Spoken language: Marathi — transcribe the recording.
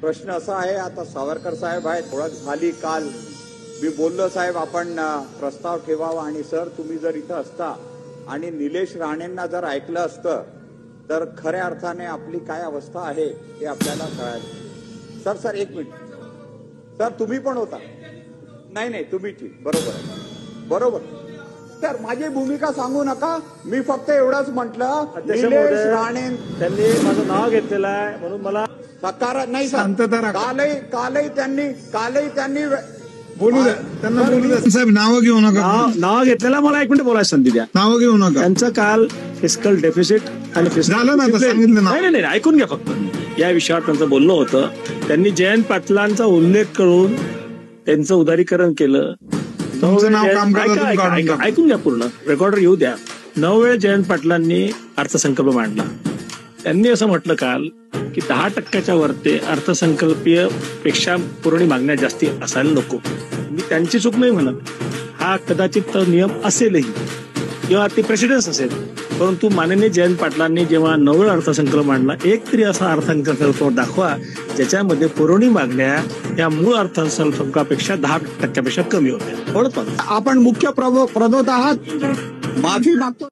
प्रश्न असा आहे, आता सावरकर साहेब आहेत, ओळख झाली काल मी बोललो साहेब आपण प्रस्ताव ठेवावा आणि सर तुम्ही जर इथं असता आणि निलेश राणेंना जर ऐकलं असतं तर खऱ्या अर्थाने आपली काय अवस्था आहे हे आपल्याला कळालं. सर एक मिनिट सर, तुम्ही पण होता. नाही तुम्ही बरोबर. तर माझी भूमिका सांगू नका, मी फक्त एवढंच म्हटलं निलेश राणे त्यांनी माझं नाव घेतलेलं आहे म्हणून मला सकार नाही सर. कालही त्यांनी बोलू द्या, त्यांना बोलू द्या साहेब. नावं घेऊ नका. नाव घेतलेला मला 1 मिनिट बोलायची संधी द्या. नावं घेऊ नका. त्यांचं काल फिस्कल डेफिसिट आणि झालं ना, सांगितलं ना. नाही ऐकून घ्या फक्त. या विषयावर त्यांचं बोलणं होतं. त्यांनी जयंत पाटलांचा उल्लेख करून त्यांचं उदारीकरण केलं. ऐकून घ्या पूर्ण, रेकॉर्डर येऊ द्या. 9 वेळ जयंत पाटलांनी अर्थसंकल्प मांडला. त्यांनी असं म्हटलं काल की 10% वरते अर्थसंकल्पीय पेक्षा पुरवणी मागण्या जास्ती असायला नको. मी त्यांची चूक नाही म्हणत, हा कदाचित नियम असेलही किंवा ते प्रेसिडेन्स असेल, परंतु माननीय जयंत पाटलांनी जेव्हा 9 वेळ अर्थसंकल्प मांडला, एक तरी असा अर्थसंकल्प दाखवा ज्याच्यामध्ये पुरवणी मागण्या या मूळ अर्थसंकल्पापेक्षा 10% कमी होत्या. आपण मुख्य प्रबोध आहात, माफी मागतो.